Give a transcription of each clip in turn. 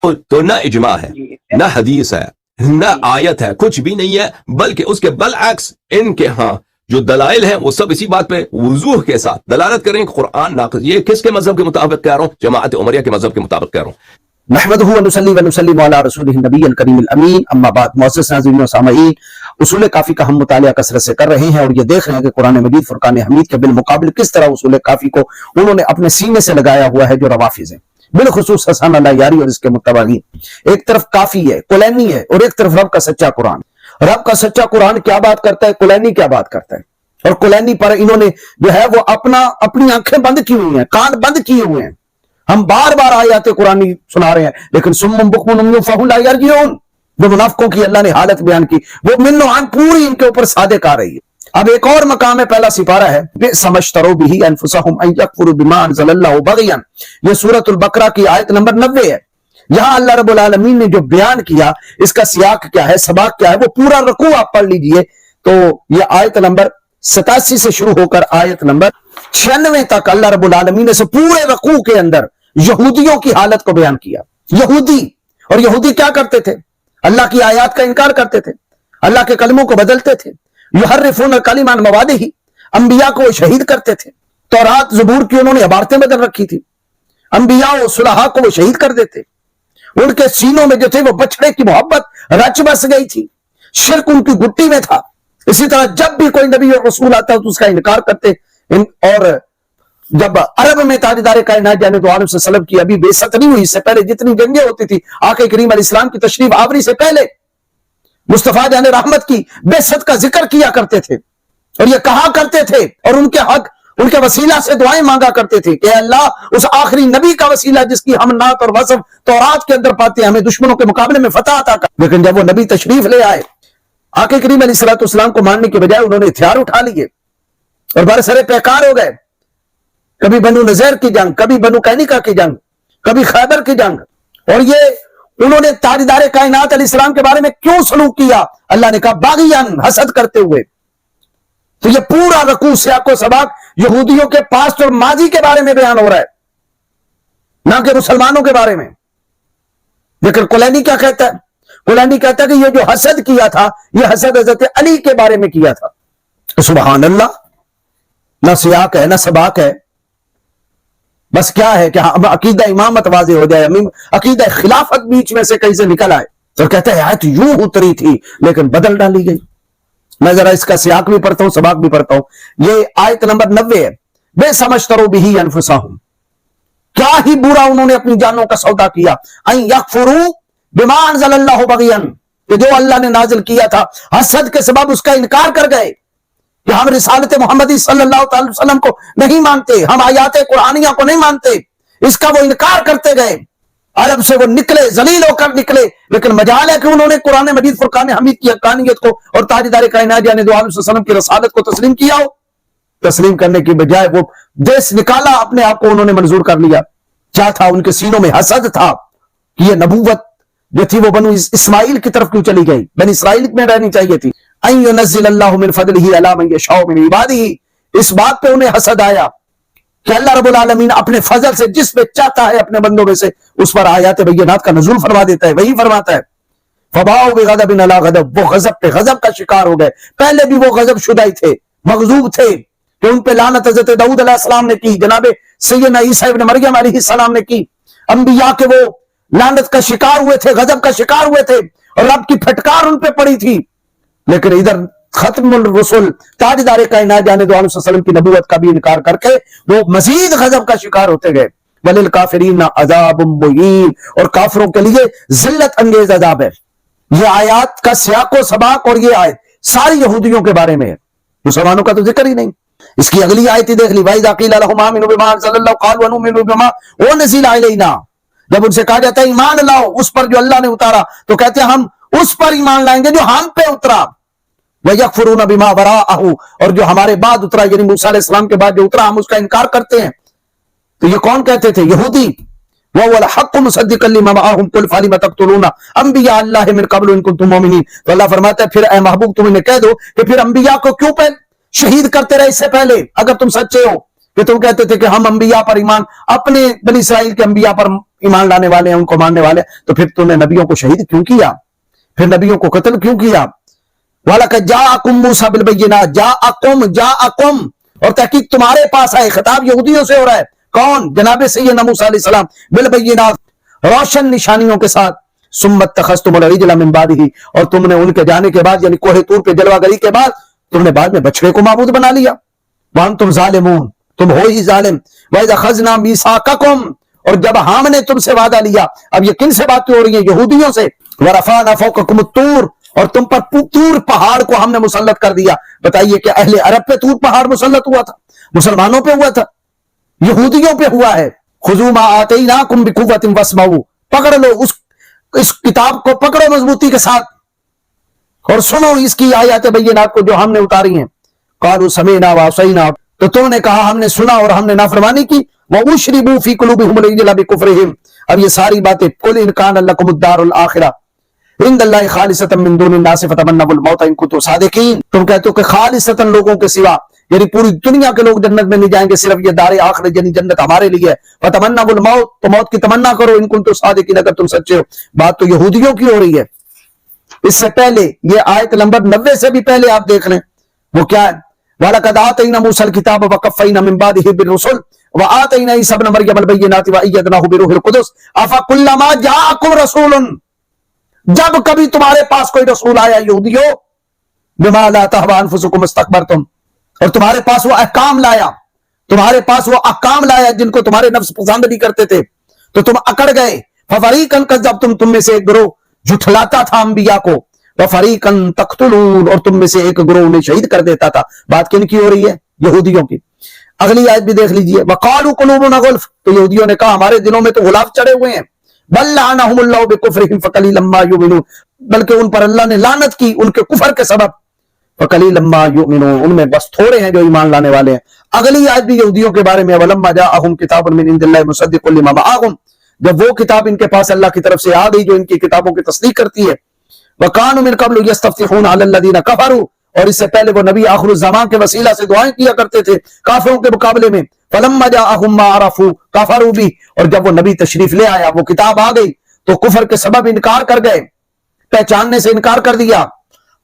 تو نہ اجماع ہے، نہ حدیث ہے، نہ آیت ہے، کچھ بھی نہیں ہے، بلکہ اس کے بالعکس ان کے ہاں جو دلائل ہیں وہ سب اسی بات پہ وضوح کے ساتھ دلالت کریں کہ قرآن ناقص۔ یہ کس کے مذہب کے مطابق کہہ رہا ہوں؟ جماعت عمریہ کے مذہب کے مطابق کہہ رہا ہوں۔ نحمدہ ونصلی ونسلم علی رسولہ النبی الکریم الامین، اما بعد۔ معزز ناظرین و سامعین، اصول کافی کا ہم مطالعہ کثرت سے کر رہے ہیں اور یہ دیکھ رہے ہیں کہ قرآن مجید فرقان حمید کے بالمقابل کس طرح اصول کافی کو انہوں نے اپنے سینے سے لگایا ہوا ہے جو روافظ ہیں، بالخصوص حسن اللہ یاری اور اس کے متبعین۔ ایک طرف کافی ہے، کلینی ہے، اور ایک طرف رب کا سچا قرآن۔ رب کا سچا قرآن کیا بات کرتا ہے، کلینی کیا بات کرتا ہے، اور کلینی پر انہوں نے جو ہے وہ اپنی آنکھیں بند کی ہوئی ہیں، کان بند کیے ہوئے ہیں۔ ہم بار بار آیات قرآنی سنا رہے ہیں، لیکن سم بکم عمی فہم لا یرجعون، جو منافقوں کی اللہ نے حالت بیان کی، وہ من عن پوری ان کے اوپر صادق آ رہی ہے۔ اب ایک اور مقام ہے، پہلا سپارہ ہے، بئس ما اشتروا به انفسهم ان يكفروا بما انزل الله بغيا، یہ سورۃ البقرہ کی آیت نمبر 90 ہے۔ یہاں اللہ رب العالمین نے جو بیان کیا، اس کا سیاق کیا ہے، سباق کیا ہے، وہ پورا رکوع آپ پڑھ لیجئے تو یہ آیت نمبر 87 سے شروع ہو کر آیت نمبر 96 تک اللہ رب العالمین نے پورے رکوع کے اندر یہودیوں کی حالت کو بیان کیا۔ یہودی کیا کرتے تھے؟ اللہ کی آیات کا انکار کرتے تھے، اللہ کے کلموں کو بدلتے تھے، یحرفون الکلم عن مواضعہ، انبیاء کو وہ شہید کرتے تھے، تورات زبور کی انہوں نے عبارتیں بدل رکھی تھی، انبیاء و صلحاء کو وہ شہید کر دیتے، ان کے سینوں میں جو تھے وہ بچڑے کی محبت رچ بس گئی تھی، شرک ان کی گٹی میں تھا۔ اسی طرح جب بھی کوئی نبی اور رسول آتا تو اس کا انکار کرتے، اور جب عرب میں تاجدار کائنات جانے تو عالم صلی اللہ علیہ وسلم کی ابھی بعثت نہیں ہوئی، اس سے پہلے جتنی جنگیں ہوتی تھی، آقا کریم علیہ السلام کی تشریف آوری سے پہلے مصطفیٰ جان رحمت کی بعثت کا ذکر کیا کرتے تھے، اور یہ کہا کرتے تھے، اور ان کے حق، ان کے وسیلہ سے دعائیں مانگا کرتے تھے کہ اے اللہ اس آخری نبی کا وسیلہ جس کی ہم نعت اور وصف تورات کے اندر پاتے ہیں، ہمیں دشمنوں کے مقابلے میں فتح عطا کر۔ لیکن جب وہ نبی تشریف لے آئے، آقا کریم علیہ السلام کو ماننے کے بجائے انہوں نے ہتھیار اٹھا لیے اور برسر پیکار ہو گئے۔ کبھی بنو نذیر کی جنگ، کبھی بنو قینقاع کی جنگ، کبھی خیبر کی جنگ، اور یہ انہوں نے تاجدار کائنات علیہ السلام کے بارے میں کیوں سلوک کیا؟ اللہ نے کہا باغیان، حسد کرتے ہوئے۔ تو یہ پورا رکوع سیاق و سباق یہودیوں کے پاسٹ اور ماضی کے بارے میں بیان ہو رہا ہے، نہ کہ مسلمانوں کے بارے میں۔ لیکن کلینی کیا کہتا ہے؟ کلینی کہتا ہے کہ یہ جو حسد کیا تھا، یہ حسد حضرت علی کے بارے میں کیا تھا۔ سبحان اللہ، نہ سیاق ہے نہ سباق ہے، بس کیا ہے کہ عقیدہ امامت واضح ہو جائے، عقیدہ خلافت بیچ میں سے کہیں سے نکل آئے، تو کہتے ہیں آیت یوں اتری تھی لیکن بدل ڈالی گئی۔ میں ذرا اس کا سیاق بھی پڑھتا ہوں، سباق بھی پڑھتا ہوں۔ یہ آیت نمبر 90 ہے، بئس ما اشتروا به انفسهم، کیا ہی برا انہوں نے اپنی جانوں کا سودا کیا، ان یکفروا بما انزل اللہ بغیا، کہ جو اللہ نے نازل کیا تھا حسد کے سبب اس کا انکار کر گئے، کہ ہم رسالت محمدی صلی اللہ تعالی وسلم کو نہیں مانتے، ہم آیات قرآنیہ کو نہیں مانتے، اس کا وہ انکار کرتے گئے۔ عرب سے وہ نکلے، ذلیل ہو کر نکلے، لیکن مجال ہے کہ انہوں نے قرآن مجید فرقان حمید کی حقانیت کو اور تاجدار کائنات یعنی دو عالم صلی اللہ علیہ وسلم کی رسالت کو تسلیم کیا ہو۔ تسلیم کرنے کی بجائے وہ دیس نکالا، اپنے آپ کو انہوں نے منظور کر لیا۔ کیا تھا؟ ان کے سینوں میں حسد تھا کہ یہ نبوت جو تھی وہ بنو اسماعیل کی طرف کیوں چلی گئی، بنی اسرائیل میں رہنی چاہیے تھی۔ ان ينزل اللہ من فضلہ علی من یشاء من عبادہ، اس بات پہ انہیں حسد آیا کہ اللہ رب العالمین اپنے فضل سے جس پہ چاہتا ہے اپنے بندوں میں سے اس پر آیات بینات کا نزول فرما دیتا ہے، وہی فرماتا ہے۔ فباؤ بغضب علی غضب، وہ غضب پہ غضب کا شکار ہو گئے۔ پہلے بھی وہ غضب شدہ ہی تھے، مغضوب تھے، کہ ان پہ لعنت حضرت داؤد علیہ السلام نے کی، جناب سیدنا عیسیٰ ابن مریم علیہ السلام نے کی، انبیاء کے وہ لعنت کا شکار ہوئے تھے، غضب کا شکار ہوئے تھے، اور رب کی پھٹکار ان پہ پڑی تھی۔ لیکن ادھر ختم الرسل تاجدار کائنات جانے دو عالم صلی اللہ علیہ وسلم کی نبوت کا بھی انکار کر کے وہ مزید غضب کا شکار ہوتے گئے۔ وَلِلْكَافِرِينَ عَذَابٌ مُّهِينٌ، اور کافروں کے لیے ذلت انگیز عذاب ہے۔ یہ آیات کا سیاق و سباق اور یہ آیت ساری یہودیوں کے بارے میں ہے، مسلمانوں کا تو ذکر ہی نہیں۔ اس کی اگلی آیت ہی دیکھ لی، وَإِذَا قِيلَ لَهُمْ آمِنُوا بِمَا أَنزَلَ اللَّهُ قَالُوا وَنُؤْمِنُ بِمَا أُنزِلَ إِلَيْنَا، جب ان سے کہا جاتا ہے ایمان لاؤ اس پر جو اللہ نے اتارا، تو کہتے ہیں ہم اس پر ایمان لائیں گے جو ہم پہ اترا۔ وَيَكْفُرُونَ بِمَا وَرَاءَهُ، اور جو ہمارے بعد اترا یعنی موسیٰ علیہ السلام کے بعد جو اترا ہم اس کا انکار کرتے ہیں۔ تو یہ کون کہتے تھے؟ یہودی۔ وَهُوَ الْحَقُّ مُصَدِّقًا لِمَا مَعَهُمْ قُلْ فَلِمَ تَقْتُلُونَ أَنبِيَاءَ اللَّهِ مِن قَبْلُ إِن كُنتُم مُؤْمِنِينَ، تو اللہ فرماتا ہے پھر اے محبوب تم انہیں کہہ دو کہ پھر انبیاء کو کیوں پہ شہید کرتے رہے اس سے پہلے اگر تم سچے ہو۔ کہ تم کہتے تھے کہ ہم انبیاء پر ایمان، اپنے بنی اسرائیل کے انبیاء پر ایمان لانے والے ہیں، ان کو ماننے والے ہیں، تو پھر تم نے نبیوں کو شہید کیوں کیا؟ پھر نبیوں کو قتل کیوں کیا؟ وَلَقَدْ جَاءَكُم مُوسَىٰ بِالْبَيِّنَاتِ جَاءَكُم اور تحقیق تمہارے پاس آئے، خطاب یہودیوں سے ہو رہا ہے، کون؟ جناب سیدنا موسیٰ علیہ السلام، بالبینات روشن نشانیوں کے ساتھ، ثم اتخذتم العجل من بعدہ اور تم نے ان کے جانے کے بعد یعنی کوہ طور پہ جلوہ گری کے بعد تم نے بعد میں بچڑے کو معبود بنا لیا، وانتم ظالمون تم ہو ہی ظالم، وَإِذْ أَخَذْنَا مِيثَاقَكُمْ اور جب ہم نے تم سے وعدہ لیا، اب یہ کن سے باتیں ہو رہی ہیں؟ یہودیوں سے، وَرَفَعْنَا فَوْقَكُمُ الطُّورَ اور تم پر طور پہاڑ کو ہم نے مسلط کر دیا۔ بتائیے کہ اہل عرب پہ طور پہاڑ مسلط ہوا تھا؟ مسلمانوں پہ ہوا تھا؟ یہودیوں پہ ہوا ہے۔ خذوا ما آتیناکم بقوۃ واسمعوا پکڑ لو اس کتاب کو، پکڑو مضبوطی کے ساتھ اور سنو اس کی آیات بینات کو جو ہم نے اتاری ہیں۔ قالوا سمعنا وعصینا تو تم نے کہا ہم نے سنا اور ہم نے نافرمانی کی۔ وَأُشْرِبُوا فِي قُلُوبِهِمُ الْعِجْلَ بِكُفْرِهِمْ اب یہ ساری باتیں قُلْ إِنْ كَانَ لَكُمُ الدَّارُ الْآخِرَةُ عِنْدَ اللَّهِ خَالِصَةً مِّن دُونِ النَّاسِ فَتَمَنَّوُا الْمَوْتَ إِن كُنتُمْ صَادِقِينَ تم کہتے ہو کہ خالصتاً لوگوں کے سوا یعنی پوری دنیا کے لوگ جنت میں نہیں جائیں گے، صرف یہ دار آخرت یعنی جنت ہمارے لیے ہے۔ فَتَمَنَّوُا الْمَوْتَ تو موت کی تمنا کرو، إِن كُنتُمْ صَادِقِينَ اگر تم سچے ہو۔ بات تو یہودیوں کی ہو رہی ہے۔ اس سے پہلے یہ آیت نمبر 90 سے بھی پہلے آپ دیکھ لیں وہ کیا ہے؟ وَلَقَدْ آتَيْنَا مُوسَى الْكِتَابَ وَقَفَّيْنَا مِن بَعْدِهِ بِالرُّسُلِ وَآتَيْنَا عِيسَىٰ ابْنَ مَرْيَمَ الْبَيِّنَاتِ وَأَيَّدْنَاهُ بِرُوحِ الْقُدُسِ أَفَكُلَّمَا جَاءَكُمْ رَسُولٌ جب کبھی تمہارے پاس کوئی رسول آیا یہودیو بِمَا لَا تَهْوَىٰ أَنفُسُكُمُ اسْتَكْبَرْتُمْ اور تمہارے پاس وہ احکام لایا، تمہارے پاس وہ احکام لایا جن کو تمہارے نفس پسند نہیں کرتے تھے تو تم اکڑ گئے۔ فَفَرِيقًا كَذَّبْتُمْ تم میں سے ایک گروہ جھٹلاتا تھا انبیاء کو، وَفَرِيقًا تَقْتُلُونَ اور تم میں سے ایک گروہ انہیں شہید کر دیتا تھا۔ بات کن کی ہو رہی ہے؟ یہودیوں کی۔ اگلی آیت بھی دیکھ لیجئے، وَقَالُوا قُلُوبُنَا غُلْفٌ تو یہودیوں نے کہا ہمارے دلوں میں تو غلاف چڑھے ہوئے ہیں۔ بَلْ لَعَنَهُمُ اللَّهُ بِكُفْرِهِمْ فَقَلِيلًا مَا يُؤْمِنُونَ بلکہ ان پر اللہ نے لعنت کی ان کے کفر کے سبب۔ فَقَلِيلًا مَا يُؤْمِنُونَ ان میں بس تھوڑے ہیں جو ایمان لانے والے ہیں۔ اگلی آیت بھی یہودیوں کے بارے میں، وَلَمَّا جَاءَهُمْ كِتَابٌ مِّنْ عِندِ اللَّهِ مُصَدِّقٌ لِّمَا مَعَهُمْ جب وہ کتاب ان کے پاس اللہ کی طرف سے آ گئی جو ان کی کتابوں کی تصدیق کرتی ہے۔ وَكَانُوا مِن قَبْلُ يَسْتَفْتِحُونَ عَلَى الَّذِينَ كَفَرُوا اور اس سے پہلے وہ نبی آخر الزمان کے وسیلہ سے دعائیں کیا کرتے تھے کافروں کے مقابلے میں۔ فَلَمَّا جَاءَهُم مَّا عَرَفُوا كَفَرُوا بِهِ اور جب وہ نبی تشریف لے آیا، وہ کتاب آ گئی تو کفر کے سبب انکار کر گئے، پہچاننے سے انکار کر دیا۔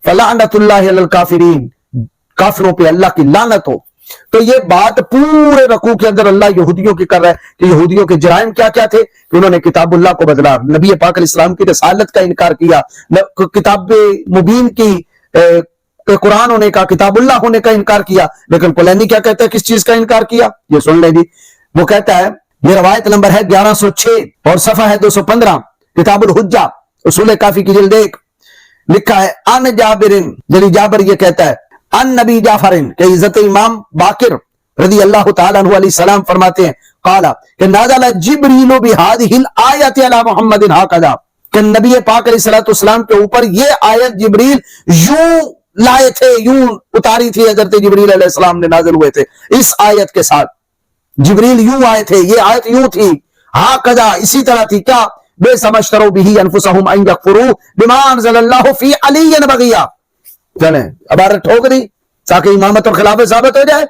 فَلَعْنَةُ اللَّهِ عَلَى الْكَافِرِينَ کافروں پہ اللہ کی لعنت ہو۔ تو یہ بات پورے رکوع کے اندر اللہ یہودیوں کی کر رہا ہے کہ یہودیوں کے جرائم کیا کیا تھے کہ انہوں نے کتاب اللہ کو بدلا، نبی پاک علیہ السلام کی رسالت کا انکار کیا، کتاب مبین کی قرآن ہونے کا، کتاب اللہ ہونے کا انکار کیا۔ لیکن کلینی کیا کہتا ہے کس چیز کا انکار کیا؟ یہ سن لیں جی، وہ کہتا ہے یہ روایت نمبر ہے 1106 اور صفحہ ہے 215 کتاب الحجہ اصول کافی کی جلد 1 لکھا ہے ان جابرن جلی جابر یہ کہتا ہے ان نبی جعفرن کہ عزت امام باقر رضی اللہ تعالیٰ عنہ علیہ السلام فرماتے ہیں قالا کہ نازل جبریل بهذه الآیت علی محمد هكذا کہ نبی پاک علیہ السلام کے اوپر یہ آیت جبریل یوں لائے تھے، یوں اتاری تھی حضرت جبریل علیہ السلام نے نازل ہوئے تھے اس آیت کے ساتھ، جبریل یوں آئے تھے، یہ آیت یوں تھی، ہاکذا اسی طرح تھی، کیا بے سمجھترو بھی انفسہم ان یکفروا بما انزل اللہ فی علی بغیا۔ چلیں عبارت ٹھوک دی تاکہ امامت اور خلافت ثابت ہو جائے،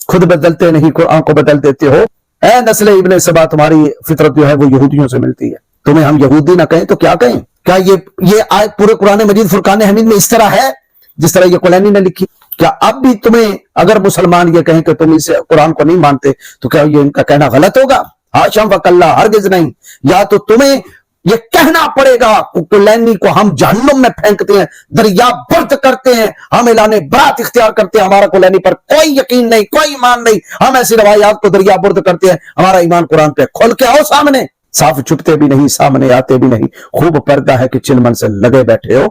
خود بدلتے نہیں قرآن کو بدل دیتے ہو۔ اے نسل ابن سبا تمہاری فطرت جو ہے وہ یہودیوں سے ملتی ہے، تمہیں ہم یہودی نہ کہیں تو کیا کہیں؟ کیا یہ آیت پورے قرآن مجید فرقان حمید میں اس طرح ہے جس طرح یہ کلینی نے لکھی؟ کیا اب بھی تمہیں اگر مسلمان یہ کہیں کہ تم اس قرآن کو نہیں مانتے تو کیا یہ ان کا کہنا غلط ہوگا؟ حاشا وکلا ہرگز نہیں، یا تو تمہیں یہ کہنا پڑے گا کلینی کو ہم جہنم میں پھینکتے ہیں، دریا برد کرتے ہیں، ہم اعلان برات اختیار کرتے ہیں، ہمارا کلینی پر کوئی یقین نہیں، کوئی ایمان نہیں، ہم ایسی روایات کو دریا برد کرتے ہیں، ہمارا ایمان قرآن پہ۔ کھول کے آؤ سامنے، صاف چھپتے بھی نہیں، سامنے آتے بھی نہیں، خوب پردہ ہے کہ چلمن سے لگے بیٹھے ہو۔